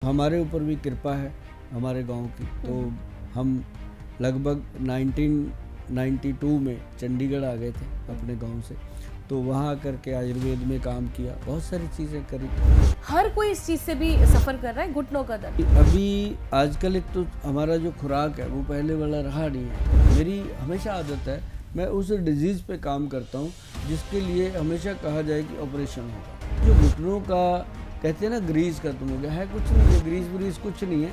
हमारे ऊपर भी कृपा है हमारे गांव की। तो हम लगभग 1992 में चंडीगढ़ आ गए थे अपने गांव से। तो वहाँ आकर के आयुर्वेद में काम किया, बहुत सारी चीज़ें करी। हर कोई इस चीज़ से भी सफ़र कर रहा है, घुटनों का दर्द। अभी आजकल एक तो हमारा जो खुराक है वो पहले वाला रहा नहीं है। मेरी हमेशा आदत है, मैं उस डिजीज़ पे काम करता हूँ जिसके लिए हमेशा कहा जाए कि ऑपरेशन होगा। जो घुटनों का कहते हैं ना ग्रीस खत्म हो गया है, कुछ नहीं है, ग्रीस व्रीस कुछ नहीं है,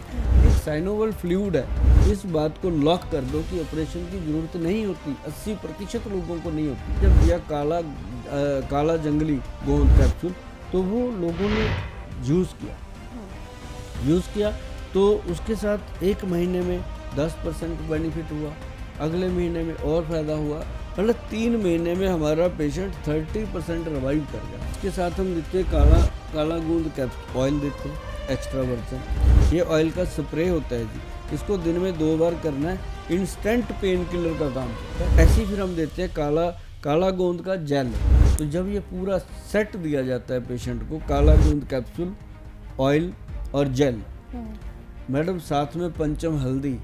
एक साइनोवल फ्लूइड है। इस बात को लॉक कर दो कि ऑपरेशन की ज़रूरत नहीं होती, 80% लोगों को नहीं होती। जब दिया काला जंगली गोंद कैप्सूल, तो वो लोगों ने यूज़ किया तो उसके साथ एक महीने में 10% बेनिफिट हुआ, अगले महीने में और फ़ायदा हुआ, मतलब 3 महीने में हमारा पेशेंट 30% रिवाइव कर गया। इसके साथ हम देते काला गूंद कैप्सूल ऑयल देते हैं, एक्स्ट्रा वर्जन। ये ऑयल का स्प्रे होता है जी, इसको दिन में 2 बार करना है, इंस्टेंट पेन किलर का काम करता है। ऐसे ही फिर हम देते हैं काला गोंद का जेल। तो जब ये पूरा सेट दिया जाता है पेशेंट को, काला गूंद कैप्सूल, ऑयल और जेल, मैडम साथ में पंचम हल्दी,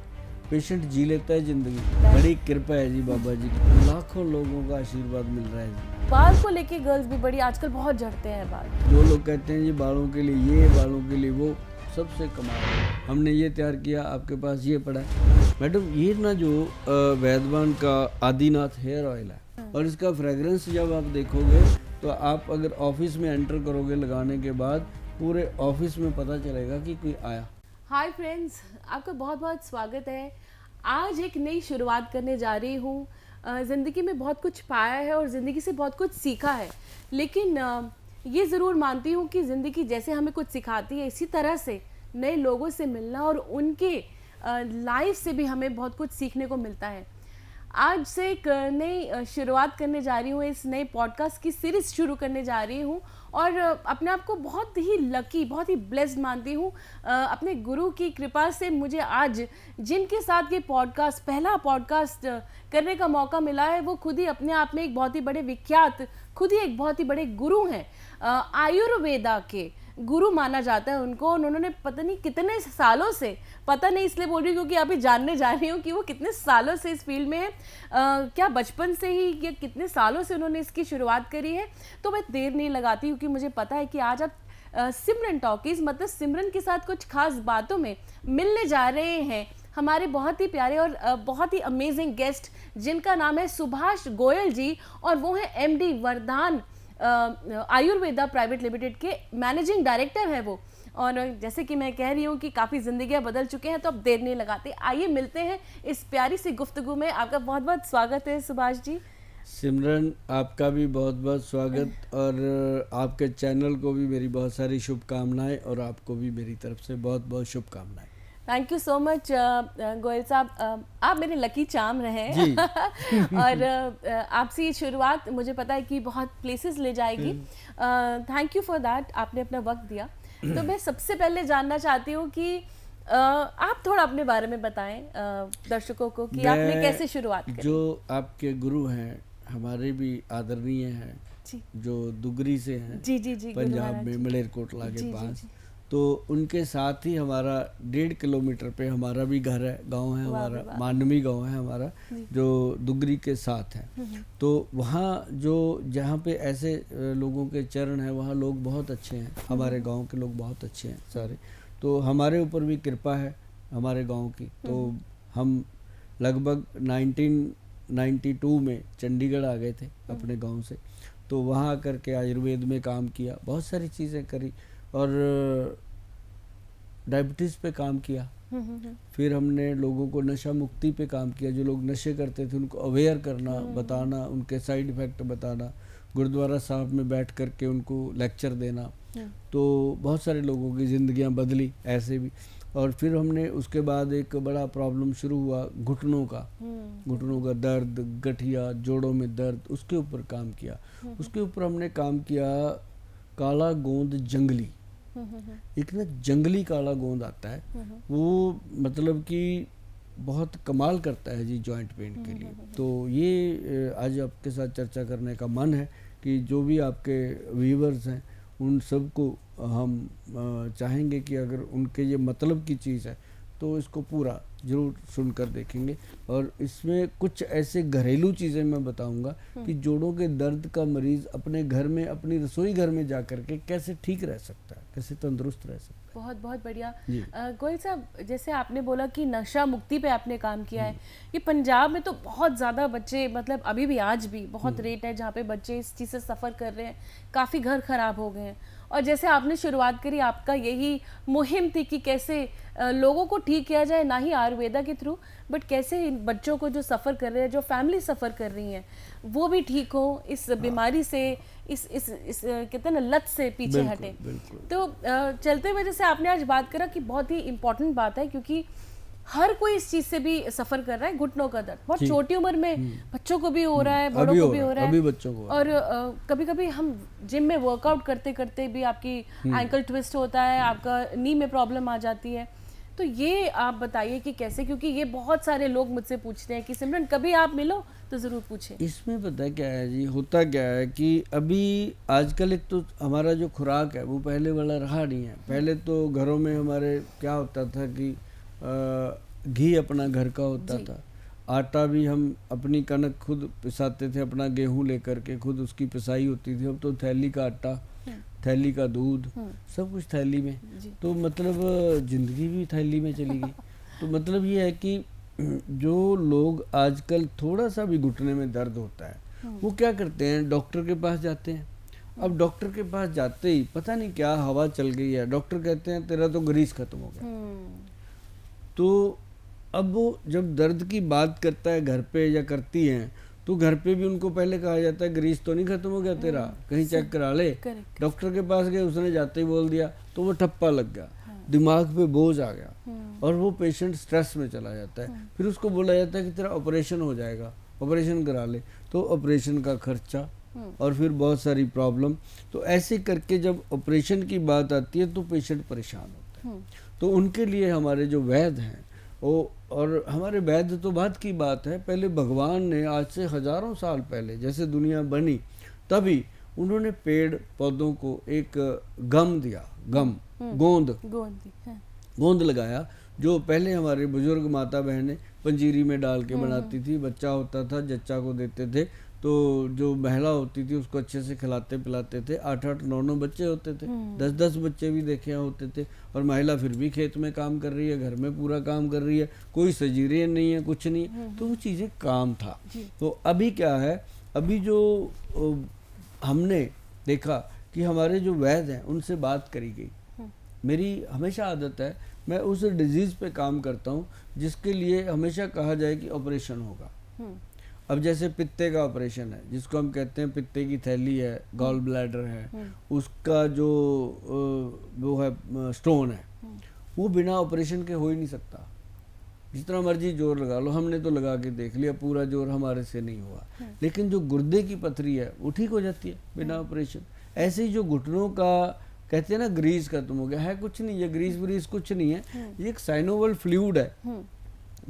पेशेंट जी लेता है जिंदगी। बड़ी कृपा है जी बाबा जी की, लाखों लोगों का आशीर्वाद मिल रहा है जी। बाल को लेके गर्ल्स भी बड़ी आजकल बहुत झड़ते हैं बाल। जो लोग कहते हैं जी बालों के लिए ये, बालों के लिए वो, सबसे कमाल है। हमने ये तैयार किया, आपके पास ये पड़ा है मैडम। ये ना जो वैद्यवान का आदिनाथ हेयर ऑयल है, और इसका फ्रेगरेंस जब आप देखोगे तो आप अगर ऑफिस में एंटर करोगे लगाने के बाद, पूरे ऑफिस में पता चलेगा कि कोई आया। हाय फ्रेंड्स, आपका बहुत बहुत स्वागत है। आज एक नई शुरुआत करने जा रही हूँ। ज़िंदगी में बहुत कुछ पाया है और ज़िंदगी से बहुत कुछ सीखा है, लेकिन ये ज़रूर मानती हूँ कि ज़िंदगी जैसे हमें कुछ सिखाती है, इसी तरह से नए लोगों से मिलना और उनके लाइफ से भी हमें बहुत कुछ सीखने को मिलता है। आज से एक नई शुरुआत करने जा रही हूँ, इस नए पॉडकास्ट की सीरीज़ शुरू करने जा रही हूँ और अपने आप को बहुत ही लकी, बहुत ही ब्लेस्ड मानती हूँ। अपने गुरु की कृपा से मुझे आज जिनके साथ ये पहला पॉडकास्ट करने का मौका मिला है, वो खुद ही अपने आप में एक बहुत ही बड़े विख्यात, खुद ही एक बहुत ही बड़े गुरु हैं। आयुर्वेदा के गुरु माना जाता है उनको, और उन्होंने पता नहीं कितने सालों से, पता नहीं इसलिए बोल रही हूँ क्योंकि अभी जानने जा रही हूँ कि वो कितने सालों से इस फील्ड में है। क्या बचपन से ही या कितने सालों से उन्होंने इसकी शुरुआत करी है। तो मैं देर नहीं लगाती क्योंकि मुझे पता है कि आज आप सिमरन टॉकीज मतलब सिमरन के साथ कुछ खास बातों में मिलने जा रहे हैं हमारे बहुत ही प्यारे और बहुत ही अमेजिंग गेस्ट, जिनका नाम है सुभाष गोयल जी, और वो हैं MD वरदान आयुर्वेदा प्राइवेट लिमिटेड के मैनेजिंग डायरेक्टर है वो। और जैसे कि मैं कह रही हूँ कि काफ़ी ज़िंदगियाँ बदल चुके हैं, तो अब देर नहीं लगाते, आइए मिलते हैं इस प्यारी सी गुफ्तगू में। आपका बहुत बहुत स्वागत है सुभाष जी। सिमरन, आपका भी बहुत बहुत स्वागत, और आपके चैनल को भी मेरी बहुत सारी शुभकामनाएं, और आपको भी मेरी तरफ से बहुत बहुत शुभकामनाएं। Thank you so much Goyal साहब, आप मेरे लकी चार्म रहे जी। और आपसे ये शुरुआत मुझे पता है कि बहुत प्लेसेस ले जाएगी। थैंक यू फॉर दैट, आपने अपना वक्त दिया। तो मैं सबसे पहले जानना चाहती हूँ कि आप थोड़ा अपने बारे में बताएं दर्शकों को कि आपने कैसे शुरुआत की। जो आपके गुरु हैं, हमारे भी आदरणीय हैं जी जो दुगरी से हैं, जी जी जी, पंजाब में मलेरकोटला के जी, पास। जी। तो उनके साथ ही हमारा 1.5 किलोमीटर पे हमारा भी घर है, गांव है हमारा, मानवी गांव है हमारा, जो दुगरी के साथ है। तो वहाँ जहाँ पे ऐसे लोगों के चरण हैं, वहाँ लोग बहुत अच्छे हैं, हमारे गांव के लोग बहुत अच्छे हैं सारे। तो हमारे ऊपर भी कृपा है हमारे गांव की। तो हम लगभग 1992 में चंडीगढ़ आ गए थे अपने गांव से। तो वहाँ आकर के आयुर्वेद में काम किया, बहुत सारी चीज़ें करी, और डायबिटीज़ पे काम किया। फिर हमने लोगों को नशा मुक्ति पे काम किया, जो लोग नशे करते थे उनको अवेयर करना, बताना, उनके साइड इफ़ेक्ट बताना, गुरुद्वारा साहब में बैठ कर के उनको लेक्चर देना। तो बहुत सारे लोगों की ज़िंदगियां बदली ऐसे भी। और फिर हमने उसके बाद एक बड़ा प्रॉब्लम शुरू हुआ घुटनों का दर्द, गठिया, जोड़ों में दर्द, उसके ऊपर काम किया। उसके ऊपर हमने काम किया काला गोंद जंगली। एक ना जंगली काला गोंद आता है, वो मतलब कि बहुत कमाल करता है जी जॉइंट पेन के लिए। तो ये आज आपके साथ चर्चा करने का मन है कि जो भी आपके व्यूवर्स हैं उन सबको हम चाहेंगे कि अगर उनके ये मतलब की चीज़ है तो इसको पूरा ज़रूर सुनकर देखेंगे। और इसमें कुछ ऐसे घरेलू चीज़ें मैं बताऊंगा कि जोड़ों के दर्द का मरीज़ अपने घर में, अपनी रसोई घर में जा कर के कैसे ठीक रह सकता है, कैसे तंदुरुस्त रह सकता है। बहुत बहुत बढ़िया। जी। गोयल साहब, जैसे आपने बोला कि नशा मुक्ति पे आपने काम किया है, ये पंजाब में तो बहुत ज़्यादा बच्चे, मतलब अभी भी आज भी बहुत रेट है जहाँ पे बच्चे इस चीज़ से सफ़र कर रहे हैं, काफ़ी घर ख़राब हो गए हैं। और जैसे आपने शुरुआत करी, आपका यही मुहिम थी कि कैसे लोगों को ठीक किया जाए, ना ही आयुर्वेदा के थ्रू, बट कैसे इन बच्चों को जो सफ़र कर रहे हैं, जो फैमिली सफ़र कर रही हैं, वो भी ठीक हो, इस बीमारी से, इस कहते हैं ना लत से पीछे हटे। तो चलते हुए जैसे आपने आज बात करा कि बहुत ही इम्पोर्टेंट बात है, क्योंकि हर कोई इस चीज से भी सफर कर रहा है, घुटनों का दर्द बहुत छोटी उम्र में बच्चों को भी हो रहा है, बड़ों को भी हो रहा है, अभी बच्चों को। और कभी कभी हम जिम में वर्कआउट करते करते भी आपकी एंकल ट्विस्ट होता है, आपका नी में प्रॉब्लम आ जाती है। तो ये आप बताइए कि कैसे, क्योंकि ये बहुत सारे लोग मुझसे पूछते हैं कि सिमरन कभी आप मिलो तो ज़रूर पूछें। इसमें पता क्या है जी, होता क्या है कि अभी आजकल एक तो हमारा जो खुराक है वो पहले वाला रहा नहीं है। पहले तो घरों में हमारे क्या होता था कि घी अपना घर का होता था, आटा भी हम अपनी कनक खुद पिसाते थे, अपना गेहूं लेकर के खुद उसकी पिसाई होती थी। अब तो थैली का आटा, थैली का दूध, सब कुछ थैली में, तो मतलब जिंदगी भी थैली में चली गई। तो मतलब ये है कि जो लोग आजकल थोड़ा सा भी घुटने में दर्द होता है वो क्या करते हैं, डॉक्टर के पास जाते हैं। अब डॉक्टर के पास जाते ही पता नहीं क्या हवा चल गई है, डॉक्टर कहते हैं तेरा तो ग्रीस खत्म हो गया। तो अब वो जब दर्द की बात करता है घर पे या करती हैं, तो घर पे भी उनको पहले कहा जाता है ग्रीस तो नहीं खत्म हो गया तेरा, कहीं चेक करा ले। डॉक्टर के पास गए, उसने जाते ही बोल दिया तो वो ठप्पा लग गया, दिमाग पे बोझ आ गया और वो पेशेंट स्ट्रेस में चला जाता है। फिर उसको बोला जाता है कि तेरा ऑपरेशन हो जाएगा, ऑपरेशन करा ले, तो ऑपरेशन का खर्चा और फिर बहुत सारी प्रॉब्लम। तो ऐसे करके जब ऑपरेशन की बात आती है तो पेशेंट परेशान होता है। तो उनके लिए हमारे जो वैद्य हैं वो, और हमारे वैद्य तो बात की बात है, पहले भगवान ने आज से हजारों साल पहले जैसे दुनिया बनी तभी उन्होंने पेड़ पौधों को एक गम दिया, गम गोंद लगाया, जो पहले हमारे बुजुर्ग माता बहनें पंजीरी में डाल के बनाती थी। बच्चा होता था, जच्चा को देते थे, तो जो महिला होती थी उसको अच्छे से खिलाते पिलाते थे। 8-8, 9-9 बच्चे होते थे, 10-10 बच्चे भी देखे होते थे। और महिला फिर भी खेत में काम कर रही है, घर में पूरा काम कर रही है, कोई सजीरियन नहीं है, कुछ नहीं है। तो वो चीज़ें काम था। तो अभी क्या है, अभी जो हमने देखा कि हमारे जो वैद्य हैं उनसे बात करी गई। मेरी हमेशा आदत है, मैं उस डिजीज़ पे काम करता हूँ जिसके लिए हमेशा कहा जाए कि ऑपरेशन होगा। अब जैसे पित्ते का ऑपरेशन है, जिसको हम कहते हैं पित्ते की थैली है, गॉल ब्लैडर है, उसका जो वो है स्टोन है, वो बिना ऑपरेशन के हो ही नहीं सकता। जितना मर्जी जोर लगा लो, हमने तो लगा के देख लिया, पूरा जोर हमारे से नहीं हुआ। लेकिन जो गुर्दे की पथरी है वो ठीक हो जाती है बिना ऑपरेशन। ऐसे ही जो घुटनों का कहते हैं ना ग्रीस खत्म हो गया है, कुछ नहीं, ये ग्रीस व्रीस कुछ नहीं है, ये एक साइनोवल फ्लूइड है।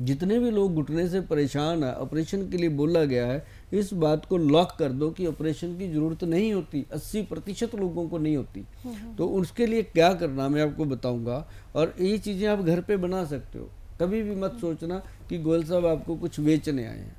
जितने भी लोग घुटने से परेशान है, ऑपरेशन के लिए बोला गया है, इस बात को लॉक कर दो कि ऑपरेशन की जरूरत नहीं होती, 80% लोगों को नहीं होती। तो उसके लिए क्या करना मैं आपको बताऊंगा, और ये चीज़ें आप घर पे बना सकते हो। कभी भी मत सोचना कि गोयल साहब आपको कुछ बेचने आए हैं।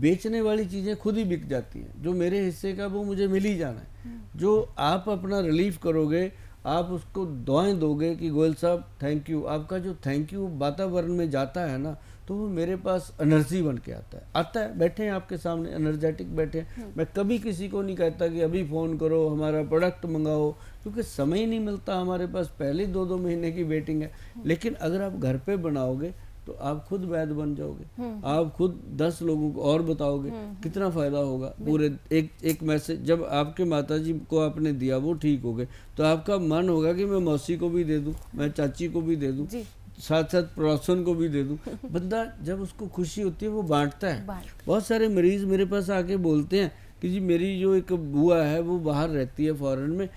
बेचने वाली चीज़ें खुद ही बिक जाती हैं। जो मेरे हिस्से का वो मुझे मिल ही जाना है। जो आप अपना रिलीफ करोगे, आप उसको दुआएं दोगे कि गोयल साहब थैंक यू, आपका जो थैंक यू वातावरण में जाता है ना, तो वो मेरे पास एनर्जी बन के आता है। बैठे हैं आपके सामने एनर्जेटिक बैठे हैं। मैं कभी किसी को नहीं कहता कि अभी फ़ोन करो, हमारा प्रोडक्ट मंगाओ, क्योंकि समय ही नहीं मिलता हमारे पास, पहले 2-2 महीने की वेटिंग है। लेकिन अगर आप घर पे बनाओगे तो आप खुद वैद्य बन जाओगे, आप खुद 10 लोगों को और बताओगे, कितना फ़ायदा होगा। पूरे एक मैसेज जब आपके माताजी को आपने दिया, वो ठीक हो गए, तो आपका मन होगा कि मैं मौसी को भी दे दूं, मैं चाची को भी दे दूं, साथ साथ पड़ोसन को भी दे दूं। बंदा जब उसको खुशी होती है वो बांटता है। बहुत सारे मरीज़ मेरे पास आके बोलते हैं कि जी मेरी जो एक बुआ है वो बाहर रहती है फॉरेन में,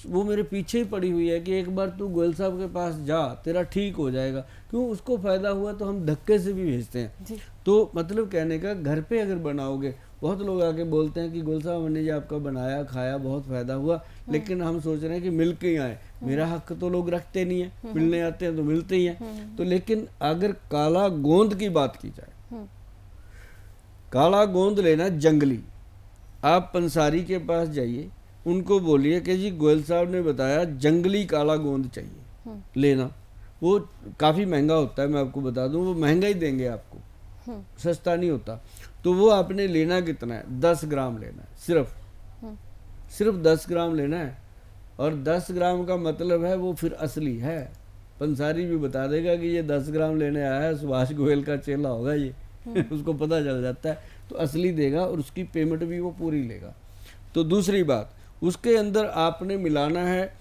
वो मेरे पीछे ही पड़ी हुई है कि एक बार तू गोयल साहब के पास जा, तेरा ठीक हो जाएगा। क्यों, उसको फ़ायदा हुआ तो हम धक्के से भी भेजते हैं। तो मतलब कहने का, घर पे अगर बनाओगे बहुत लोग आके बोलते हैं कि गुल साहब हमने ये आपका बनाया खाया बहुत फ़ायदा हुआ, लेकिन हम सोच रहे हैं कि मिल के ही आए, मेरा हक तो लोग रखते नहीं है, मिलने आते हैं तो मिलते ही हैं। तो लेकिन अगर काला गोंद की बात की जाए, काला गोंद लेना जंगली, आप पंसारी के पास जाइए, उनको बोलिए कि जी गोयल साहब ने बताया जंगली काला गोंद चाहिए लेना, वो काफ़ी महंगा होता है, मैं आपको बता दूं, वो महंगा ही देंगे आपको, सस्ता नहीं होता। तो वो आपने लेना कितना है, 10 ग्राम लेना है, सिर्फ 10 ग्राम लेना है। और 10 ग्राम का मतलब है वो फिर असली है, पंसारी भी बता देगा कि ये 10 ग्राम लेने आया है, सुभाष गोयल का चेला होगा ये उसको पता चल जाता है, तो असली देगा और उसकी पेमेंट भी वो पूरी लेगा। तो दूसरी बात, उसके अंदर आपने मिलाना है,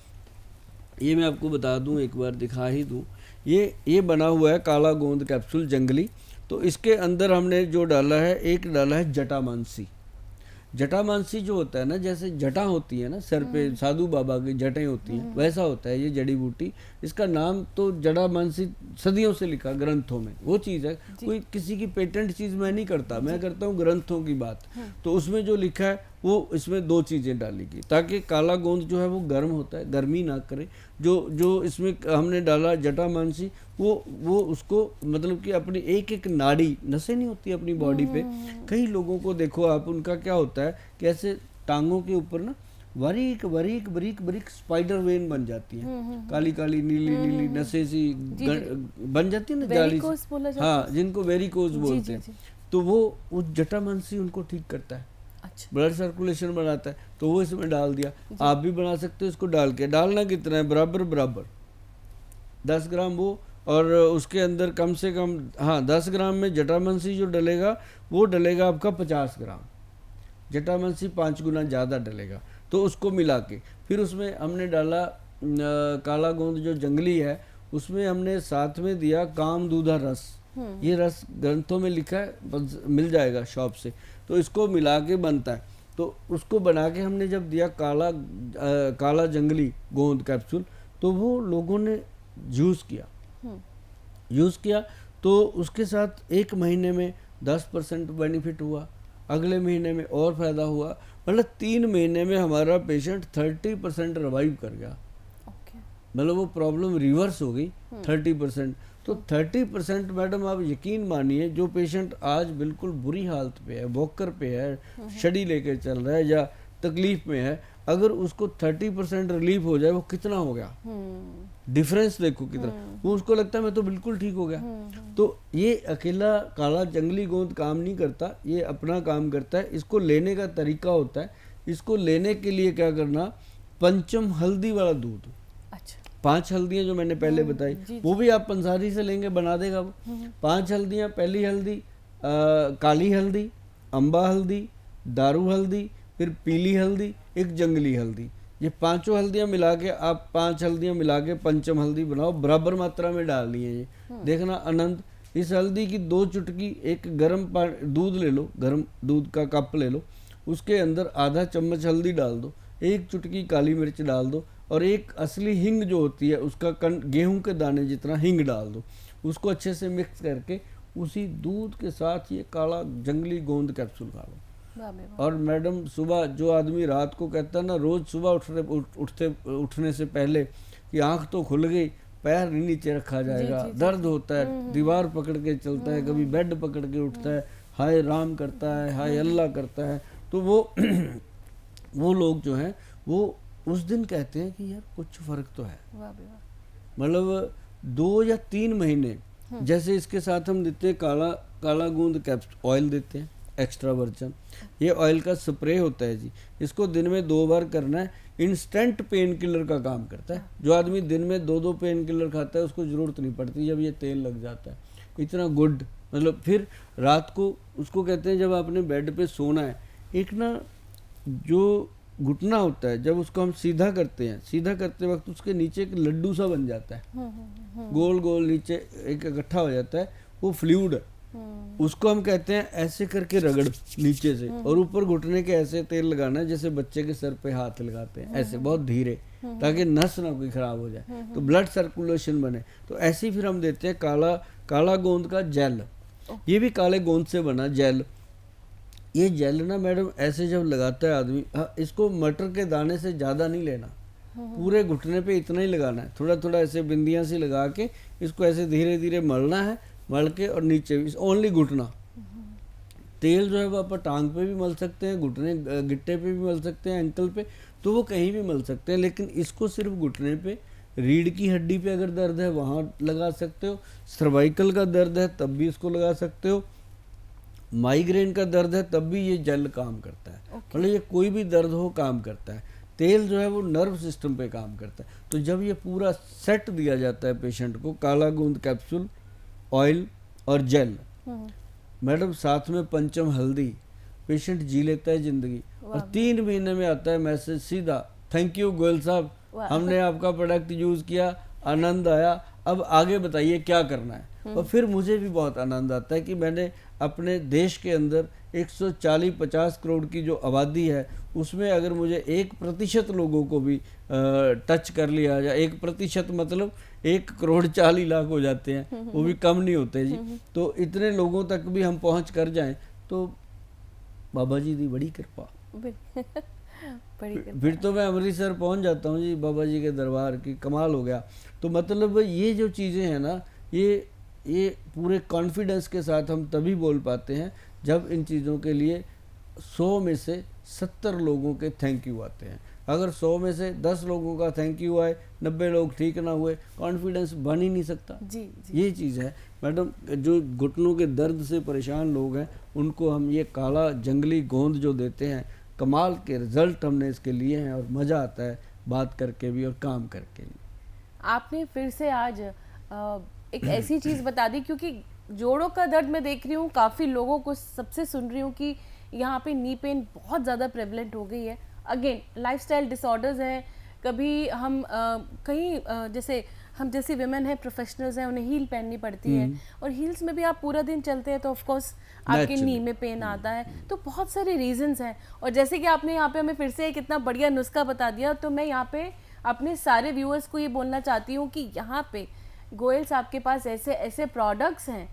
ये मैं आपको बता दूं, एक बार दिखा ही दूं, ये बना हुआ है काला गोंद कैप्सूल जंगली। तो इसके अंदर हमने जो डाला है, एक डाला है जटामांसी। जटामांसी जो होता है ना, जैसे जटा होती है ना सर पे, साधु बाबा की जटें होती हैं, वैसा होता है ये जड़ी बूटी। इसका नाम तो जटामांसी सदियों से लिखा ग्रंथों में, वो चीज़ है, कोई किसी की पेटेंट चीज़ मैं नहीं करता, मैं करता हूँ ग्रंथों की बात। तो उसमें जो लिखा है वो इसमें 2 चीज़ें डाली गई ताकि काला गोंद जो है वो गर्म होता है, गर्मी ना करे। जो इसमें हमने डाला जटामांसी, वो उसको मतलब कि अपनी एक एक नाड़ी, नसें नहीं होती अपनी बॉडी पे, कई लोगों को देखो आप, उनका क्या होता है कि ऐसे टांगों के ऊपर ना बारीक बारीक बारीक बारीक स्पाइडर वेन बन जाती है, काली काली नीली नीली नसें सी बन जाती है ना, जाली से, हाँ, जिनको वेरिकोज बोलते हैं। तो वो जटामांसी उनको ठीक करता है, ब्लड सर्कुलेशन बनाता है। तो वो इसमें डाल दिया, आप भी बना सकते हो। इसको डाल के, डालना कितना है, बराबर बराबर 10 ग्राम वो, और उसके अंदर कम से कम, हाँ, 10 ग्राम में जटामांसी जो डलेगा वो डलेगा आपका 50 ग्राम, जटामांसी 5 गुना ज़्यादा डलेगा। तो उसको मिला के फिर उसमें हमने डाला काला गोंद जो जंगली है, उसमें हमने साथ में दिया कामदूधा रस। ये रस ग्रंथों में लिखा है, मिल जाएगा शॉप से। तो इसको मिला के बनता है। तो उसको बना के हमने जब दिया काला जंगली गोंद कैप्सूल, तो वो लोगों ने यूज़ किया तो उसके साथ 1 महीने में 10% बेनिफिट हुआ, अगले महीने में और फ़ायदा हुआ, मतलब 3 महीने में हमारा पेशेंट 30% रिवाइव कर गया। मतलब वो प्रॉब्लम रिवर्स हो गई 30%। तो 30% मैडम आप यकीन मानिए, जो पेशेंट आज बिल्कुल बुरी हालत पे है, वॉकर पे है, छड़ी लेके चल रहा है या तकलीफ में है, अगर उसको 30% रिलीफ हो जाए, वो कितना हो गया, डिफरेंस देखो कितना। वो उसको लगता है मैं तो बिल्कुल ठीक हो गया। तो ये अकेला काला जंगली गोंद काम नहीं करता, ये अपना काम करता है। इसको लेने का तरीका होता है, इसको लेने के लिए क्या करना, पंचम हल्दी वाला दूध, 5 हल्दियाँ जो मैंने पहले बताई, वो भी आप पंसारी से लेंगे, बना देगा वो। 5 हल्दियाँ, पहली हल्दी काली हल्दी, अम्बा हल्दी, दारू हल्दी, फिर पीली हल्दी, एक जंगली हल्दी, ये 5 हल्दियाँ मिला के आप 5 हल्दियाँ मिला के पंचम हल्दी बनाओ, बराबर मात्रा में डालनी है। ये देखना आनंद। इस हल्दी की 2 चुटकी, एक गर्म दूध ले लो, गर्म दूध का कप ले लो, उसके अंदर आधा चम्मच हल्दी डाल दो, 1 चुटकी काली मिर्च डाल दो, और एक असली हिंग जो होती है उसका गेहूं के दाने जितना हिंग डाल दो। उसको अच्छे से मिक्स करके उसी दूध के साथ ये काला जंगली गोंद कैप्सूल खा लो। और मैडम, सुबह जो आदमी रात को कहता है ना, रोज सुबह उठने से पहले कि आंख तो खुल गई, पैर नहीं नीचे रखा जाएगा, दर्द होता है, दीवार पकड़ के चलता है, कभी बेड पकड़ के उठता है, हाय राम करता है, हाय अल्लाह करता है। तो वो लोग जो हैं वो उस दिन कहते हैं कि यार कुछ फर्क तो है। मतलब 2 या 3 महीने, जैसे इसके साथ हम देते हैं काला गोंद कैप्सूल ऑयल देते हैं, एक्स्ट्रा वर्जन। ये ऑयल का स्प्रे होता है जी, इसको दिन में 2 बार करना है। इंस्टेंट पेन किलर का काम करता है। जो आदमी दिन में 2 पेन किलर खाता है उसको ज़रूरत नहीं पड़ती जब ये तेल लग जाता है, इतना गुड। मतलब फिर रात को उसको कहते हैं, जब आपने बेड पे सोना है, एक ना जो घुटना होता है, जब उसको हम सीधा करते हैं, सीधा करते वक्त उसके नीचे एक लड्डू सा बन जाता है, गोल गोल नीचे एक इकट्ठा हो जाता है, वो फ्लूइड है। उसको हम कहते हैं ऐसे करके रगड़ नीचे से, और ऊपर घुटने के ऐसे तेल लगाना है जैसे बच्चे के सर पे हाथ लगाते हैं, ऐसे बहुत धीरे, ताकि नस ना कोई खराब हो जाए, तो ब्लड सर्कुलेशन बने। तो ऐसे ही फिर हम देते हैं काला गोंद का जेल। ये भी काले गोंद से बना जेल। ये जेल ना मैडम ऐसे जब लगाता है आदमी, हाँ, इसको मटर के दाने से ज़्यादा नहीं लेना, पूरे घुटने पे इतना ही लगाना है, थोड़ा थोड़ा ऐसे बिंदियाँ सी लगा के इसको ऐसे धीरे धीरे मलना है, मल के और नीचे ओनली घुटना। तेल जो है वो आप टांग पे भी मल सकते हैं, घुटने गिट्टे पे भी मल सकते हैं, एंकल पे, तो वो कहीं भी मल सकते हैं, लेकिन इसको सिर्फ घुटने पे, रीढ़ की हड्डी पे अगर दर्द है वहाँ लगा सकते हो, सर्वाइकल का दर्द है तब भी इसको लगा सकते हो, माइग्रेन का दर्द है तब भी ये जेल काम करता है। मतलब ये कोई भी दर्द हो काम करता है। तेल जो है वो नर्व सिस्टम पे काम करता है। तो जब ये पूरा सेट दिया जाता है पेशेंट को, काला गूंद कैप्सूल, ऑयल और जेल, मैडम साथ में पंचम हल्दी, पेशेंट जी लेता है जिंदगी। और 3 महीने में आता है मैसेज सीधा, थैंक यू गोयल साहब, हमने आपका प्रोडक्ट यूज़ किया, आनंद आया, अब आगे बताइए क्या करना है। और फिर मुझे भी बहुत आनंद आता है कि मैंने अपने देश के अंदर 140-50 करोड़ की जो आबादी है उसमें अगर मुझे 1% लोगों को भी टच कर लिया जाए, 1% मतलब 1,40,00,000 हो जाते हैं, वो भी कम नहीं होते जी। तो इतने लोगों तक भी हम पहुंच कर जाएं तो बाबा जी की बड़ी कृपा। फिर तो मैं अमृतसर पहुंच जाता हूं जी, बाबा जी के दरबार की कमाल हो गया। तो मतलब ये जो चीज़ें हैं ना, ये पूरे कॉन्फिडेंस के साथ हम तभी बोल पाते हैं जब इन चीज़ों के लिए 100 में से 70 लोगों के थैंक यू आते हैं। अगर 100 में से 10 लोगों का थैंक यू आए, 90 लोग ठीक ना हुए, कॉन्फिडेंस बन ही नहीं सकता। जी, जी। ये चीज़ है मैडम। जो घुटनों के दर्द से परेशान लोग हैं उनको हम ये काला जंगली गोंद जो देते हैं, कमाल के रिजल्ट हमने इसके लिए हैं और मज़ा आता है बात करके भी और काम करके भी। आपने फिर से आज एक ऐसी चीज़ बता दी, क्योंकि जोड़ों का दर्द मैं देख रही हूँ काफ़ी लोगों को सबसे सुन रही हूँ कि यहाँ पे नी पेन बहुत ज़्यादा प्रेवलेंट हो गई है। अगेन लाइफस्टाइल डिसऑर्डर्स हैं, कभी हम कहीं जैसे हम जैसे विमेन हैं, प्रोफेशनल्स हैं, उन्हें हील पहननी पड़ती है और हील्स में भी आप पूरा दिन चलते हैं तो ऑफ कोर्स आपके नी में पेन आता है। तो बहुत सारे रीजंस हैं और जैसे कि आपने यहाँ पे हमें फिर से एक इतना बढ़िया नुस्खा बता दिया, तो मैं यहाँ पे अपने सारे व्यूअर्स को ये बोलना चाहती हूँ कि यहाँ पे गोयल साहब के पास ऐसे ऐसे प्रोडक्ट्स हैं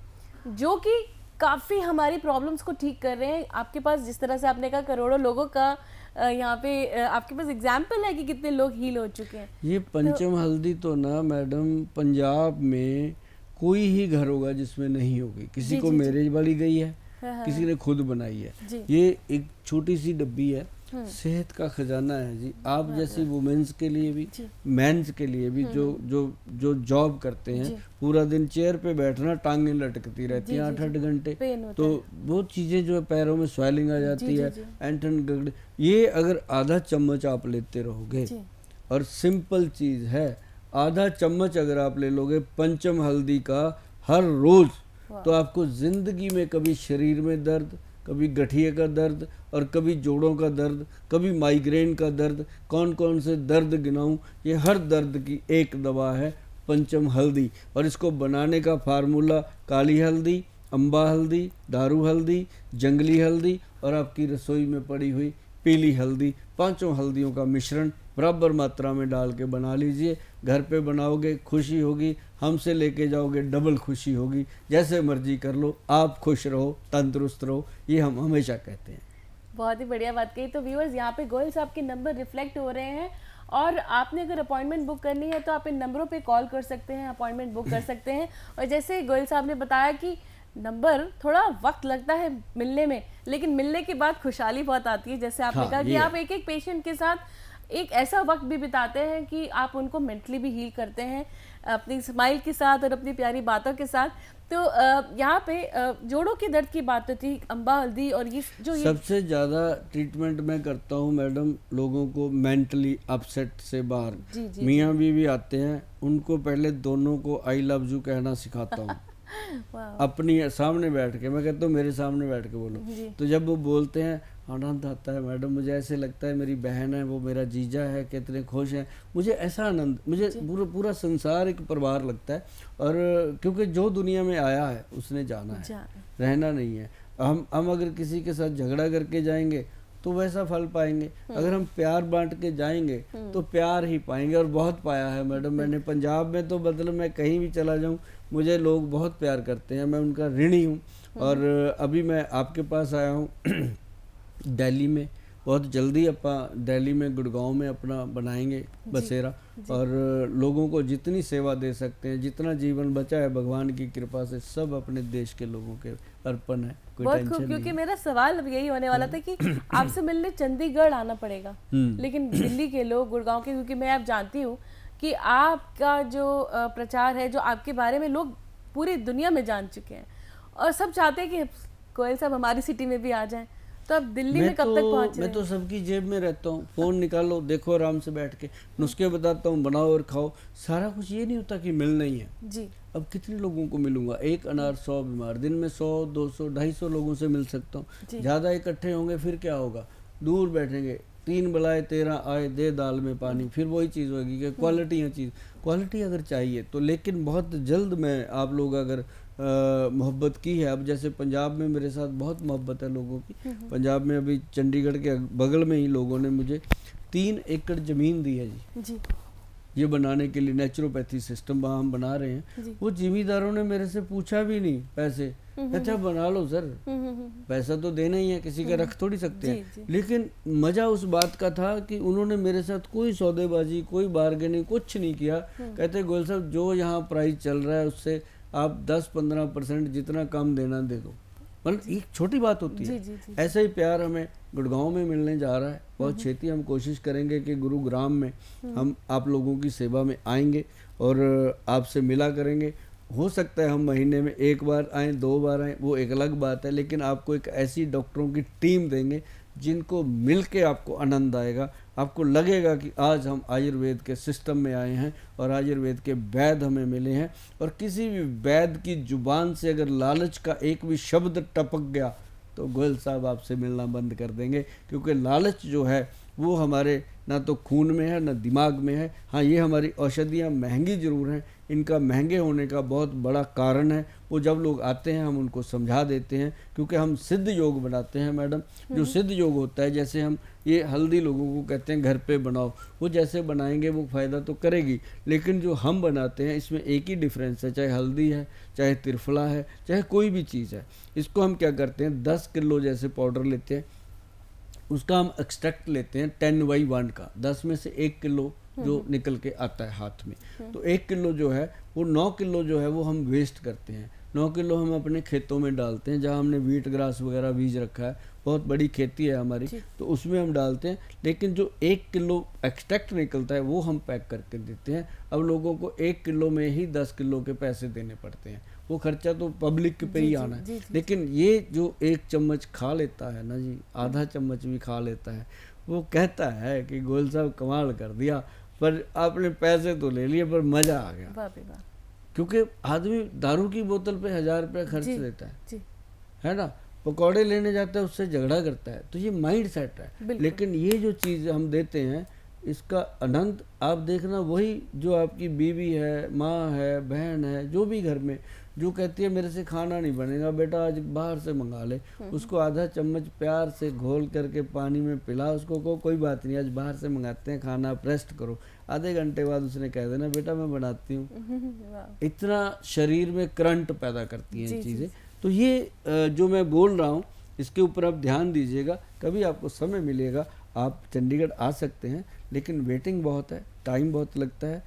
जो कि काफ़ी हमारी प्रॉब्लम्स को ठीक कर रहे हैं। आपके पास जिस तरह से आपने कहा करोड़ों लोगों का यहाँ पे आपके पास एग्जाम्पल है कि कितने लोग हील हो चुके हैं। ये पंचम हल्दी तो ना मैडम पंजाब में कोई ही घर होगा जिसमें नहीं होगी। किसी को मैरिज वाली गई है, किसी ने खुद बनाई है। ये एक छोटी सी डब्बी है, सेहत का खजाना है जी। आप जैसी वुमेन्स के लिए भी, मेंस के लिए भी, जो जॉब करते हैं, पूरा दिन चेयर पे बैठना, टांगें लटकती रहती हैं 8-8 घंटे, तो वो चीज़ें जो है पैरों में स्वेलिंग आ जाती है, एंटन गगड़, ये अगर आधा चम्मच आप लेते रहोगे, और सिंपल चीज़ है, आधा चम्मच अगर आप ले लोगे पंचम हल्दी का हर रोज़, तो आपको ज़िंदगी में कभी शरीर में दर्द, कभी गठिए का दर्द और कभी जोड़ों का दर्द, कभी माइग्रेन का दर्द, कौन कौन से दर्द गिनाऊं, ये हर दर्द की एक दवा है पंचम हल्दी। और इसको बनाने का फार्मूला काली हल्दी, अम्बा हल्दी, दारू हल्दी, जंगली हल्दी और आपकी रसोई में पड़ी हुई पीली हल्दी, 5 हल्दियों का मिश्रण बराबर मात्रा में डाल के बना लीजिए। घर पे बनाओगे खुशी होगी, हमसे लेके जाओगे डबल खुशी होगी। जैसे मर्जी कर लो, आप खुश रहो, तंदुरुस्त रहो, ये हम हमेशा कहते हैं। बहुत ही बढ़िया बात कही। तो व्यूअर्स, यहाँ पे गोयल साहब के नंबर रिफ्लेक्ट हो रहे हैं और आपने अगर अपॉइंटमेंट बुक करनी है तो आप इन नंबरों पे कॉल कर सकते हैं, अपॉइंटमेंट बुक कर सकते हैं। और जैसे गोयल साहब ने बताया कि नंबर थोड़ा वक्त लगता है मिलने में, लेकिन मिलने के बाद खुशहाली बहुत आती है। जैसे आपने कहा कि आप एक एक पेशेंट के साथ एक ऐसा वक्त भी बिताते हैं कि आप उनको मेंटली भी हील करते हैं अपनी स्माइल के साथ और अपनी प्यारी बातों के साथ। तो यहाँ पे जोड़ों के दर्द की बात होती है, अम्बा हल्दी और ये जो सबसे ज़्यादा ट्रीटमेंट मैं करता हूँ मैडम लोगों को मेंटली अपसेट से बाहर। मियाँ बीवी आते हैं, उनको पहले दोनों को आई लव यू कहना सिखाता हूँ अपनी सामने बैठ के। मैं कहता हूँ मेरे सामने बैठ के बोलो, तो जब वो बोलते हैं आनंद आता है मैडम, मुझे ऐसे लगता है मेरी बहन है, वो मेरा जीजा है, कितने खुश हैं, मुझे ऐसा आनंद, मुझे पूरा संसार एक परिवार लगता है। और क्योंकि जो दुनिया में आया है उसने जाना है, रहना नहीं है। हम अगर किसी के साथ झगड़ा करके जाएंगे तो वैसा फल पाएंगे, अगर हम प्यार बांट के जाएंगे तो प्यार ही पाएंगे। और बहुत पाया है मैडम मैंने पंजाब में, तो मतलब मैं कहीं भी चला जाऊं मुझे लोग बहुत प्यार करते हैं, मैं उनका ऋणी हूं। और अभी मैं आपके पास आया हूं दिल्ली में बहुत जल्दी दिल्ली में गुड़गांव में अपना बनाएंगे बसेरा, और लोगों को जितनी सेवा दे सकते हैं, जितना जीवन बचा है भगवान की कृपा से सब अपने देश के लोगों के अर्पण है। कोई बहुत टेंशन खूब, क्योंकि नहीं। मेरा सवाल अब यही होने वाला था कि आपसे मिलने चंडीगढ़ आना पड़ेगा, लेकिन दिल्ली के लोग, गुड़गांव के, क्योंकि मैं अब जानती हूँ कि आपका जो प्रचार है, जो आपके बारे में लोग पूरी दुनिया में जान चुके हैं और सब चाहते हैं कि गोयल साहब हमारी सिटी में भी आ जाएं, तो अब दिल्ली में कब तक पहुंच रहे मैं हैं? तो सबकी जेब में रहता हूँ, फ़ोन निकालो, देखो आराम से बैठ के, नुस्खे बताता हूँ, बनाओ और खाओ। सारा कुछ ये नहीं होता कि मिलना ही है। जी अब कितने लोगों को मिलूंगा? एक अनार 100 बीमार, दिन में 100 200 250 लोगों से मिल सकता हूँ। जी। ज़्यादा इकट्ठे होंगे फिर क्या होगा? दूर बैठेंगे, 3 बलाए 13 आए, दे दाल में पानी, फिर वही चीज़ होगी कि क्वालिटी है चीज़। क्वालिटी अगर चाहिए तो, लेकिन बहुत जल्द में आप लोग अगर मोहब्बत की है, अब जैसे पंजाब में मेरे साथ बहुत मोहब्बत है लोगों की। पंजाब में अभी चंडीगढ़ के बगल में ही लोगों ने मुझे 3 एकड़ ज़मीन दी है जी, ये बनाने के लिए। नेचुरोपैथी सिस्टम वहाँ हम बना रहे हैं। वो जिमीदारों ने मेरे से पूछा भी नहीं पैसे, अच्छा बना लो सर, पैसा तो देना ही है, किसी का रख थोड़ी सकते हैं। लेकिन मज़ा उस बात का था कि उन्होंने मेरे साथ कोई सौदेबाजी, कोई बार्गेनिंग, कुछ नहीं किया। कहते गोयल साहब जो यहाँ प्राइस चल रहा है उससे आप 10-15% जितना कम देना दे दो। मतलब एक छोटी बात होती है। ऐसा ही प्यार हमें गुड़गांव में मिलने जा रहा है। बहुत छेती हम कोशिश करेंगे कि गुरुग्राम में हम आप लोगों की सेवा में आएंगे और आपसे मिला करेंगे। हो सकता है हम महीने में 1 बार आएँ, 2 बार आएँ, वो एक अलग बात है, लेकिन आपको एक ऐसी डॉक्टरों की टीम देंगे जिनको मिल के आपको आनंद आएगा। आपको लगेगा कि आज हम आयुर्वेद के सिस्टम में आए हैं और आयुर्वेद के वैद्य हमें मिले हैं। और किसी भी वैद्य की जुबान से अगर लालच का एक भी शब्द टपक गया तो गोयल साहब आपसे मिलना बंद कर देंगे, क्योंकि लालच जो है वो हमारे ना तो खून में है ना दिमाग में है। हाँ, ये हमारी औषधियाँ महंगी ज़रूर हैं, इनका महंगे होने का बहुत बड़ा कारण है वो जब लोग आते हैं हम उनको समझा देते हैं, क्योंकि हम सिद्ध योग बनाते हैं मैडम। जो सिद्ध योग होता है, जैसे हम ये हल्दी लोगों को कहते हैं घर पे बनाओ, वो जैसे बनाएंगे वो फ़ायदा तो करेगी, लेकिन जो हम बनाते हैं इसमें एक ही डिफरेंस है, चाहे हल्दी है, चाहे त्रिफला है, चाहे कोई भी चीज़ है। इसको हम क्या करते हैं, 10 किलो जैसे पाउडर लेते हैं, उसका हम एक्सट्रैक्ट लेते हैं 10/1 का, 10 में से 1 किलो जो निकल के आता है हाथ में, तो 1 किलो जो है वो 9 किलो जो है वो हम वेस्ट करते हैं। 9 किलो हम अपने खेतों में डालते हैं, जहाँ हमने व्हीट ग्रास वगैरह बीज रखा है, बहुत बड़ी खेती है हमारी, तो उसमें हम डालते हैं। लेकिन जो 1 किलो एक्सट्रैक्ट निकलता है वो हम पैक करके देते हैं। अब लोगों को 1 किलो में ही 10 किलो के पैसे देने पड़ते हैं, वो खर्चा तो पब्लिक पे ही आना है। लेकिन ये जो 1 चम्मच खा लेता है ना जी, आधा चम्मच भी खा लेता है, वो कहता है कि गोयल साहब कमाल कर दिया, पर आपने पैसे तो ले लिए पर मज़ा आ गया। क्योंकि आदमी दारू की बोतल पे 1000 रुपये खर्च देता है ना, पकौड़े लेने जाता है उससे झगड़ा करता है, तो ये माइंड सेट है। लेकिन ये जो चीज़ हम देते हैं इसका आनंद आप देखना, वही जो आपकी बीवी है, माँ है, बहन है, जो भी घर में जो कहती है मेरे से खाना नहीं बनेगा बेटा आज बाहर से मंगा ले, उसको आधा चम्मच प्यार से घोल करके पानी में पिला, उसको को कोई बात नहीं आज बाहर से मंगाते हैं खाना, आप रेस्ट करो, आधे घंटे बाद उसने कह देना बेटा मैं बनाती हूँ। इतना शरीर में करंट पैदा करती हैं चीज़ें। तो ये जो मैं बोल रहा हूँ इसके ऊपर आप ध्यान दीजिएगा, कभी आपको समय मिलेगा आप चंडीगढ़ आ सकते हैं, लेकिन वेटिंग बहुत है, टाइम बहुत लगता है।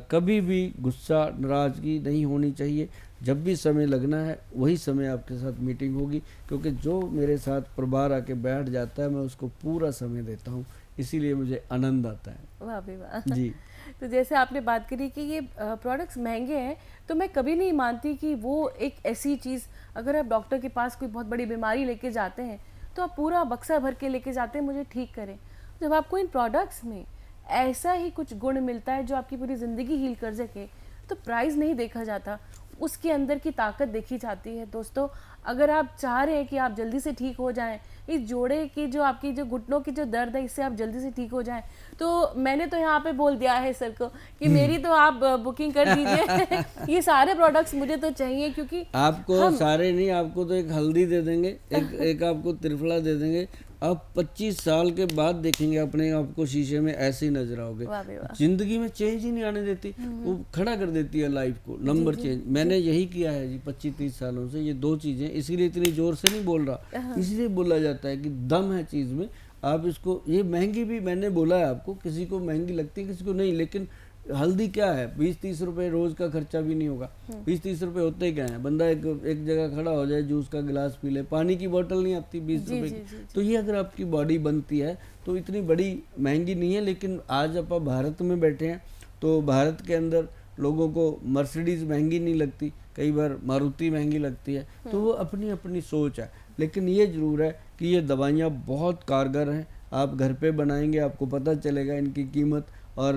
कभी भी गुस्सा नाराज़गी नहीं होनी चाहिए, जब भी समय लगना है वही समय आपके साथ मीटिंग होगी, क्योंकि जो मेरे साथ प्रबार आके बैठ जाता है मैं उसको पूरा समय देता हूँ, इसीलिए मुझे आनंद आता है। वाह बे वाह जी। तो जैसे आपने बात करी कि ये प्रोडक्ट्स महंगे हैं, तो मैं कभी नहीं मानती कि वो एक ऐसी चीज़, अगर आप डॉक्टर के पास कोई बहुत बड़ी बीमारी लेके जाते हैं तो आप पूरा बक्सा भर के लेके जाते हैं मुझे ठीक करें। जब आपको इन प्रोडक्ट्स में ऐसा ही कुछ गुण मिलता है जो आपकी पूरी ज़िंदगी हील कर सके, तो प्राइस नहीं देखा जाता, उसके अंदर की ताकत देखी जाती है। दोस्तों, अगर आप चाह रहे हैं कि आप जल्दी से ठीक हो जाएं, इस जोड़े की जो आपकी जो घुटनों की जो दर्द है इससे आप जल्दी से ठीक हो जाएं, तो मैंने तो यहाँ पे बोल दिया है सर को कि मेरी तो आप बुकिंग कर दीजिए। ये सारे प्रोडक्ट्स मुझे तो चाहिए, क्योंकि आपको सारे नहीं, आपको तो एक हल्दी दे देंगे, एक आपको त्रिफला दे देंगे, आप 25 साल के बाद देखेंगे अपने आप को शीशे में ऐसे ही नजर आओगे। वाह बे वाह। जिंदगी में चेंज ही नहीं आने देती, वो खड़ा कर देती है लाइफ को, नंबर चेंज। मैंने यही किया है जी 25-30 सालों से, ये दो चीजें, इसीलिए इतनी जोर से नहीं बोल रहा, इसलिए बोला जाता है कि दम है चीज में। आप इसको, ये महंगी भी मैंने बोला है आपको, किसी को महंगी लगती है किसी को नहीं, लेकिन हल्दी क्या है, 20-30 रुपए रोज का खर्चा भी नहीं होगा। 20-30 रुपए होते क्या है, बंदा एक जगह खड़ा हो जाए, जूस का गिलास पी ले, पानी की बोतल नहीं आती 20 रुपए की। तो ये अगर आपकी बॉडी बनती है तो इतनी बड़ी महंगी नहीं है। लेकिन आज आप भारत में बैठे हैं तो भारत के अंदर लोगों को मर्सिडीज महंगी नहीं लगती, कई बार मारुति महंगी लगती है, तो वो अपनी अपनी सोच है। लेकिन ये जरूर है कि ये दवाइयाँ बहुत कारगर हैं। आप घर पे बनाएंगे आपको पता चलेगा इनकी कीमत, और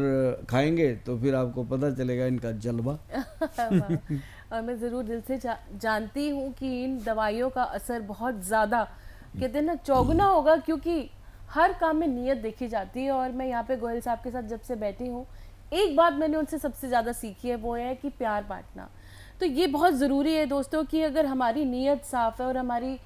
खाएंगे तो फिर आपको पता चलेगा इनका जलवा। और मैं ज़रूर दिल से जानती हूँ कि इन दवाइयों का असर बहुत ज़्यादा, कहते हैं ना, चौगुना होगा, क्योंकि हर काम में नीयत देखी जाती है। और मैं यहाँ पे गोयल साहब के साथ जब से बैठी हूँ, एक बात मैंने उनसे सबसे ज़्यादा सीखी है, वो है कि प्यार बांटना। तो ये बहुत ज़रूरी है दोस्तों कि अगर हमारी नीयत साफ़ है, और हमारी,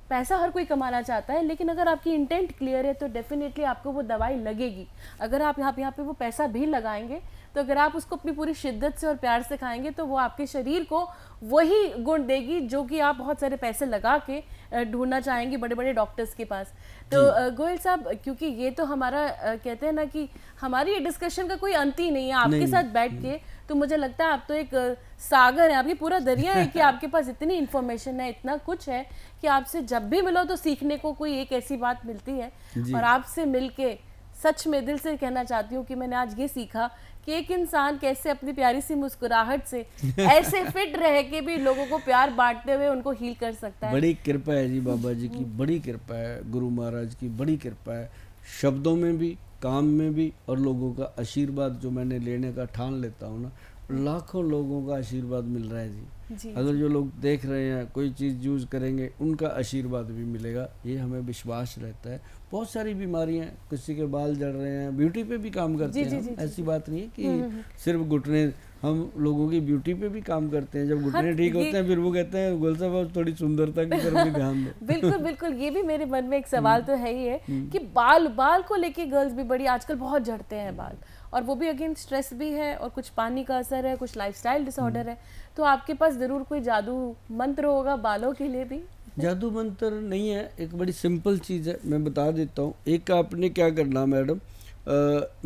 पैसा हर कोई कमाना चाहता है, लेकिन अगर आपकी इंटेंट क्लियर है तो डेफिनेटली आपको वो दवाई लगेगी। अगर आप यहाँ पे वो पैसा भी लगाएंगे, तो अगर आप उसको अपनी पूरी शिद्दत से और प्यार से खाएंगे तो वो आपके शरीर को वही गुण देगी जो कि आप बहुत सारे पैसे लगा के ढूंढना चाहेंगे बड़े बड़े डॉक्टर्स के पास। तो गोयल साहब, क्योंकि ये तो हमारा कहते हैं ना कि हमारी ये डिस्कशन का कोई अंत ही नहीं है आपके साथ बैठ के, तो मुझे लगता है आप तो एक सागर है, आपकी पूरा दरिया है कि आपके पास इतनी इन्फॉर्मेशन है, इतना कुछ है कि आपसे जब भी मिलो तो सीखने को कोई एक ऐसी बात मिलती है। और आपसे मिलके सच में दिल से कहना चाहती हूँ कि मैंने आज ये सीखा कि एक इंसान कैसे अपनी प्यारी सी मुस्कुराहट से ऐसे फिट रह के भी लोगों को प्यार बांटते हुए उनको हील कर सकता है। बड़ी कृपा है जी, बाबा जी की बड़ी कृपा है, गुरु महाराज की बड़ी कृपा है, शब्दों में भी, काम में भी, और लोगों का आशीर्वाद जो मैंने लेने का ठान लेता हूँ ना, लाखों लोगों का आशीर्वाद मिल रहा है जी। अगर जो लोग देख रहे हैं कोई चीज़ यूज़ करेंगे उनका आशीर्वाद भी मिलेगा, ये हमें विश्वास रहता है। बहुत सारी बीमारियां, किसी के बाल जड़ रहे हैं, ब्यूटी पे भी काम करते हैं। ऐसी बात नहीं है कि सिर्फ घुटने, हम लोगों की ब्यूटी पे भी काम करते हैं। जब घुटने ठीक होते हैं फिर वो कहते हैं गोयल साहब आप थोड़ी सुंदरता की तरफ भी ध्यान दो। बिल्कुल बिल्कुल, ये भी मेरे मन में एक सवाल तो है ही है कि बाल को लेके गर्ल्स भी बड़ी आजकल बहुत झड़ते हैं बाल, और वो भी अगेन स्ट्रेस भी है, और कुछ पानी का असर है, कुछ लाइफस्टाइल डिसऑर्डर है। तो आपके पास ज़रूर कोई जादू मंत्र होगा बालों के लिए भी? जादू मंत्र नहीं है, एक बड़ी सिंपल चीज़ है, मैं बता देता हूँ। एक आपने क्या करना मैडम,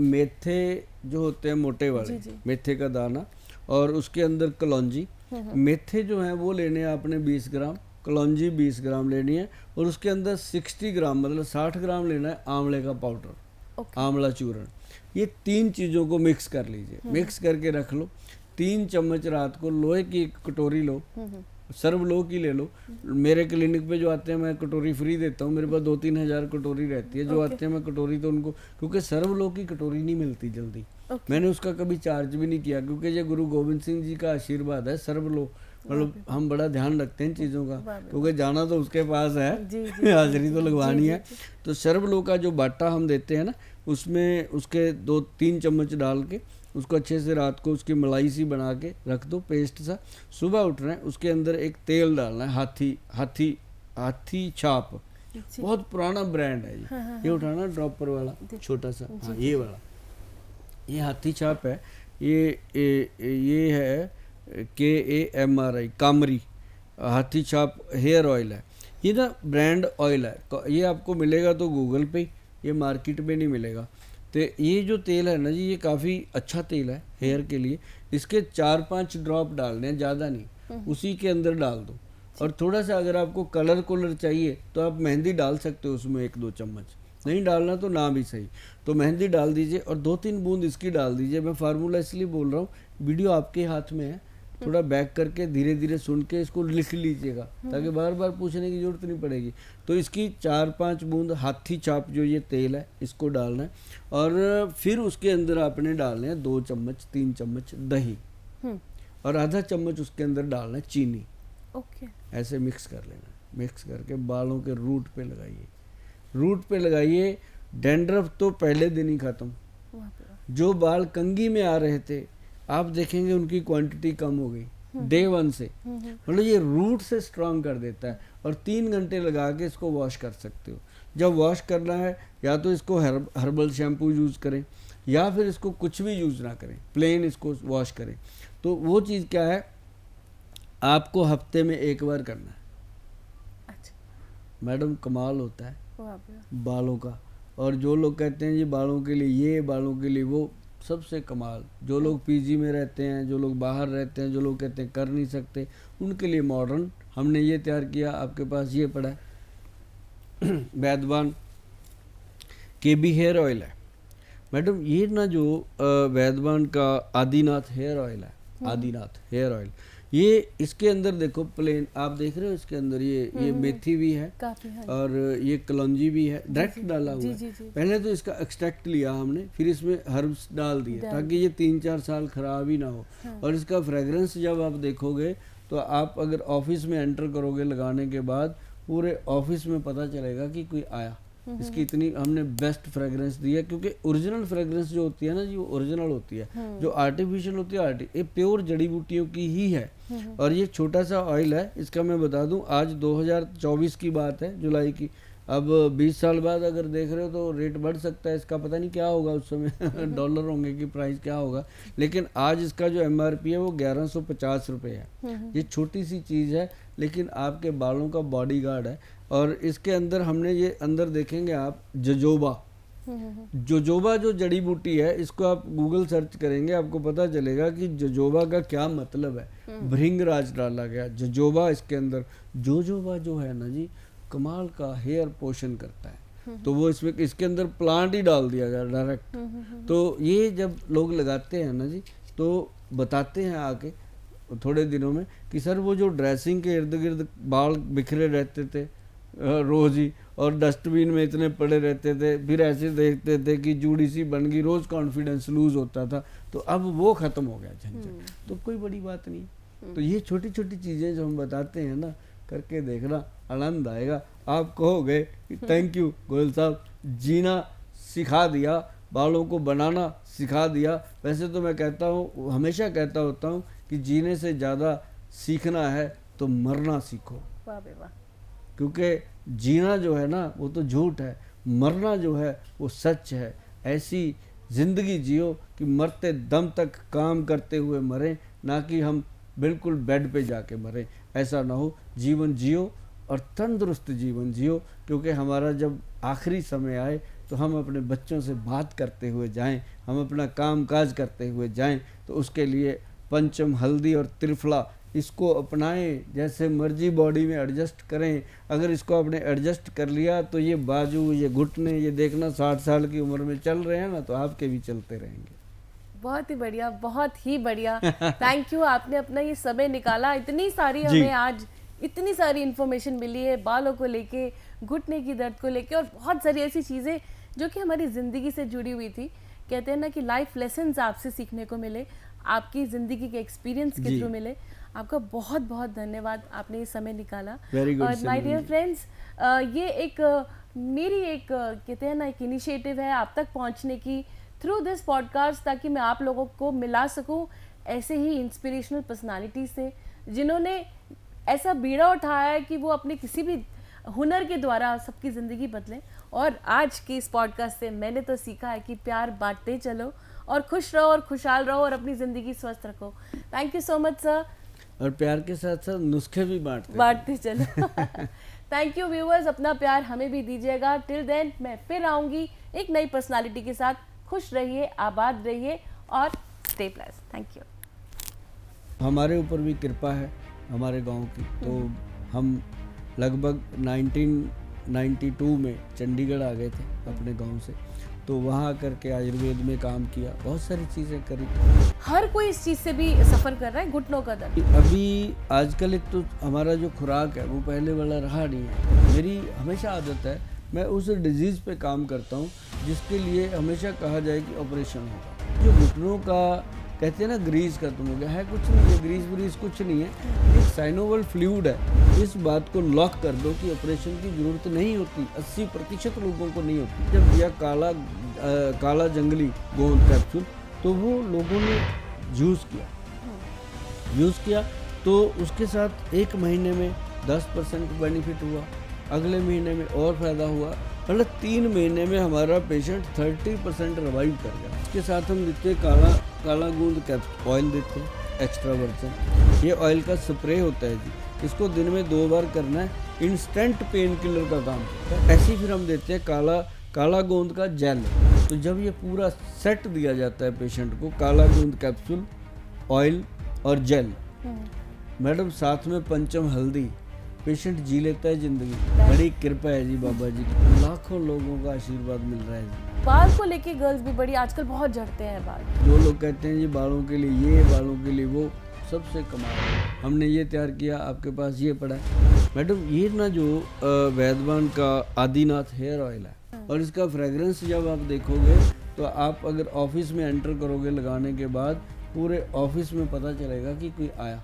मेथे जो होते हैं मोटे वाले, मेथे का दाना, और उसके अंदर कलौंजी, मेथे जो हैं वो लेने हैं आपने 20 ग्राम, कलौंजी 20 ग्राम लेनी है, और उसके अंदर 60 ग्राम मतलब 60 ग्राम लेना है आंवले का पाउडर, आंवला चूर्ण। ये तीन चीज़ों को मिक्स कर लीजिए, मिक्स करके रख लो। 3 चम्मच रात को लोहे की एक कटोरी लो, सर्वलो की ले लो। मेरे क्लिनिक पे जो आते हैं मैं कटोरी फ्री देता हूँ, मेरे पास 2-3 हज़ार कटोरी रहती है। जो आते हैं मैं कटोरी तो उनको, क्योंकि सर्वलो की कटोरी नहीं मिलती जल्दी, मैंने उसका कभी चार्ज भी नहीं किया, क्योंकि ये गुरु गोविंद सिंह जी का आशीर्वाद है। सर्वलो मतलब हम बड़ा ध्यान रखते हैं इन चीज़ों का, क्योंकि जाना तो उसके पास है, हाजिरी तो लगवानी है। तो सर्वलो का जो बाटा हम देते हैं ना, उसमें उसके 2-3 चम्मच डाल के उसको अच्छे से रात को उसकी मलाई सी बना के रख दो, पेस्ट सा। सुबह उठना है, उसके अंदर एक तेल डालना है, हाथी छाप, बहुत पुराना ब्रांड है ये उठाना ड्रॉपर वाला छोटा सा, हाँ ये वाला, ये हाथी छाप है। ये है KAMRI, कामरी हाथी छाप हेयर ऑयल है। ये ना ब्रांड ऑयल है, ये आपको मिलेगा तो गूगल पे, ये मार्केट में नहीं मिलेगा। तो ये जो तेल है ना जी, ये काफ़ी अच्छा तेल है हेयर के लिए। इसके 4-5 ड्रॉप डालने हैं, ज़्यादा नहीं, उसी के अंदर डाल दो। और थोड़ा सा अगर आपको कलर चाहिए तो आप मेहंदी डाल सकते हो उसमें 1-2 चम्मच, नहीं डालना तो ना भी सही, तो मेहंदी डाल दीजिए और 2-3 बूंद इसकी डाल दीजिए। मैं फार्मूला इसलिए बोल रहा हूँ, वीडियो आपके हाथ में है, थोड़ा बैक करके धीरे धीरे सुन के इसको लिख लीजिएगा, ताकि बार बार पूछने की जरूरत नहीं पड़ेगी। तो इसकी 4-5 बूंद हाथी छाप जो ये तेल है इसको डालना है, और फिर उसके अंदर आपने डालने हैं 2 चम्मच 3 चम्मच दही, और आधा चम्मच उसके अंदर डालना है चीनी। ओके, ऐसे मिक्स कर लेना, मिक्स करके बालों के रूट पे लगाइए, रूट पे लगाइए। डैंड्रफ तो पहले दिन ही खत्म। जो बाल कंघी में आ रहे थे आप देखेंगे उनकी क्वांटिटी कम हो गई डे 1 से। मतलब ये रूट से स्ट्रांग कर देता है, और 3 घंटे लगा के इसको वॉश कर सकते हो। जब वॉश करना है या तो इसको हर्बल शैम्पू यूज़ करें या फिर इसको कुछ भी यूज़ ना करें, प्लेन इसको वॉश करें। तो वो चीज़ क्या है, आपको हफ्ते में एक बार करना है। अच्छा, मैडम कमाल होता है वाह वाह। बालों का। और जो लोग कहते हैं जी बालों के लिए ये, बालों के लिए वो, सबसे कमाल जो लोग पीजी में रहते हैं, जो लोग बाहर रहते हैं, जो लोग कहते हैं कर नहीं सकते, उनके लिए मॉडर्न हमने ये तैयार किया। आपके पास ये पड़ा है वैदवान KB हेयर ऑयल है। मैडम ये ना जो वैदवान का आदिनाथ हेयर ऑयल है, आदिनाथ हेयर ऑयल, ये इसके अंदर देखो प्लेन आप देख रहे हो, इसके अंदर ये मेथी भी है काफी, हाँ। और ये कलौंजी भी है, डायरेक्ट डाला हुआ जी, है। जी, जी। पहले तो इसका एक्सट्रैक्ट लिया हमने, फिर इसमें हर्ब्स डाल दिए ताकि ये 3-4 साल खराब ही ना हो। और इसका फ्रेगरेंस जब आप देखोगे तो आप अगर ऑफिस में एंटर करोगे लगाने के बाद, पूरे ऑफिस में पता चलेगा कि कोई आया। इसकी इतनी हमने बेस्ट फ्रेगरेंस दी है, क्योंकि ओरिजिनल फ्रेगरेंस जो होती है ना जी, वो ओरिजिनल होती है। जो आर्टिफिशियल होती है ये प्योर जड़ी बूटियों की ही है। और ये छोटा सा ऑयल है, इसका मैं बता दूं, आज 2024 की बात है, जुलाई की। अब 20 साल बाद अगर देख रहे हो तो रेट बढ़ सकता है इसका, पता नहीं क्या होगा उस समय डॉलर होंगे कि प्राइस क्या होगा, लेकिन आज इसका जो MRP है वो 1150 रुपये है। ये छोटी सी चीज़ है लेकिन आपके बालों का बॉडीगार्ड है। और इसके अंदर हमने ये अंदर देखेंगे आप जोजोबा, जोजोबा जो जड़ी बूटी है, इसको आप गूगल सर्च करेंगे आपको पता चलेगा कि जोजोबा का क्या मतलब है। भृंगराज डाला गया जोजोबा इसके अंदर। जोजोबा जो है ना जी, कमाल का हेयर पोषण करता है। तो वो इसमें इसके अंदर प्लांट ही डाल दिया गया डायरेक्ट। तो ये जब लोग लगाते हैं ना जी, तो बताते हैं आके थोड़े दिनों में कि सर वो जो ड्रेसिंग के इर्द गिर्द बाल बिखरे रहते थे रोज़ ही, और डस्टबिन में इतने पड़े रहते थे, फिर ऐसे देखते थे कि जूड़ी सी बन गई, रोज़ कॉन्फिडेंस लूज होता था, तो अब वो ख़त्म हो गया झंझट। तो कोई बड़ी बात नहीं। तो ये छोटी छोटी चीज़ें जो हम बताते हैं ना, करके देखना, आनंद आएगा। आप कहोगे कि थैंक यू गोयल साहब, जीना सिखा दिया, बालों को बनाना सिखा दिया। वैसे तो मैं कहता हूँ, हमेशा कहता होता हूँ कि जीने से ज़्यादा सीखना है तो मरना सीखो। वाह बे वाह। क्योंकि जीना जो है ना वो तो झूठ है, मरना जो है वो सच है। ऐसी ज़िंदगी जियो कि मरते दम तक काम करते हुए मरें, ना कि हम बिल्कुल बेड पे जाके मरें। ऐसा ना हो, जीवन जियो और तंदुरुस्त जीवन जियो, क्योंकि हमारा जब आखिरी समय आए तो हम अपने बच्चों से बात करते हुए जाएं, हम अपना काम काज करते हुए जाएं। तो उसके लिए पंचम हल्दी और त्रिफला इसको अपनाएं, जैसे मर्जी बॉडी में एडजस्ट करें। अगर इसको आपने एडजस्ट कर लिया तो ये बाजू, ये घुटने, ये देखना 60 साल की उम्र में चल रहे हैं ना, तो आपके भी चलते रहेंगे। बहुत ही बढ़िया, बहुत ही बढ़िया। थैंक यू, आपने अपना ये समय निकाला। इतनी सारी हमें आज इतनी सारी इन्फॉर्मेशन मिली है बालों को लेके, घुटने की दर्द को लेके, और बहुत सारी ऐसी चीज़ें जो कि हमारी ज़िंदगी से जुड़ी हुई थी। कहते हैं ना कि लाइफ लेसन्स आपसे सीखने को मिले, आपकी ज़िंदगी के एक्सपीरियंस के थ्रू मिले। आपका बहुत बहुत धन्यवाद, आपने ये समय निकाला। और माय डियर फ्रेंड्स, ये एक मेरी एक कहते हैं ना एक इनिशिएटिव है आप तक पहुंचने की थ्रू दिस पॉडकास्ट, ताकि मैं आप लोगों को मिला सकूं ऐसे ही इंस्पिरेशनल पर्सनालिटी से, जिन्होंने ऐसा बीड़ा उठाया है कि वो अपने किसी भी हुनर के द्वारा सबकी ज़िंदगी बदलें। और आज के इस पॉडकास्ट से मैंने तो सीखा है कि प्यार बांटते चलो और खुश रहो और खुशहाल रहो और अपनी ज़िंदगी स्वस्थ रखो। Thank you so much sir. और प्यार के साथ साथ नुस्खे भी बांटते चलो। थैंक यू व्यूअर्स, अपना प्यार हमें भी दीजिएगा। टिल देन मैं फिर आऊँगी एक नई पर्सनालिटी के साथ। खुश रहिए, आबाद रहिए और स्टे ब्लेस्ड। Thank you. हमारे ऊपर भी कृपा है हमारे गांव की। तो हम लगभग 1992 में चंडीगढ़ आ गए थे अपने गांव से, तो वहाँ करके आयुर्वेद में काम किया, बहुत सारी चीज़ें करी। हर कोई इस चीज़ से भी सफ़र कर रहा है, घुटनों का दर्द। अभी आजकल एक तो हमारा जो खुराक है वो पहले वाला रहा नहीं है। मेरी हमेशा आदत है, मैं उस डिजीज़ पे काम करता हूँ जिसके लिए हमेशा कहा जाए कि ऑपरेशन होगा। जो घुटनों का कहते हैं ना ग्रीस खत्म हो गया है, कुछ नहीं है, ग्रीस व्रीस कुछ नहीं है, एक साइनोवल फ्लूइड है। इस बात को लॉक कर दो कि ऑपरेशन की ज़रूरत नहीं होती, 80% लोगों को नहीं होती। जब दिया काला जंगली गोंद कैप्सूल, तो वो लोगों ने यूज़ किया तो उसके साथ 1 महीने में 10% बेनिफिट हुआ, अगले महीने में और फ़ायदा हुआ, मतलब 3 महीने में हमारा पेशेंट 30% रिवाइव कर गया। इसके साथ हम देते हैं काला गूंद कैप्सूल ऑयल देते हैं एक्स्ट्रा वर्जन। ये ऑयल का स्प्रे होता है जी, इसको दिन में 2 बार करना है, इंस्टेंट पेन किलर का काम करता है। ऐसे ही फिर हम देते हैं काला गोंद का जेल। तो जब ये पूरा सेट दिया जाता है पेशेंट को, काला गूंद कैप्सूल, ऑयल और जेल, मैडम साथ में पंचम हल्दी, पेशेंट जी लेता है जिंदगी। बड़ी कृपा है जी बाबा जी की, लाखों लोगों का आशीर्वाद मिल रहा है जी। बाल को लेके गर्ल्स भी बड़ी आजकल बहुत झड़ते हैं बाल। जो लोग कहते हैं जी बालों के लिए ये, बालों के लिए वो, सबसे कमाल है। हमने ये तैयार किया, आपके पास ये पड़ा है मैडम। ये ना जो वैद्यवान का आदिनाथ हेयर ऑयल है, और इसका फ्रेगरेंस जब आप देखोगे तो आप अगर ऑफिस में एंटर करोगे लगाने के बाद, पूरे ऑफिस में पता चलेगा कि कोई आया।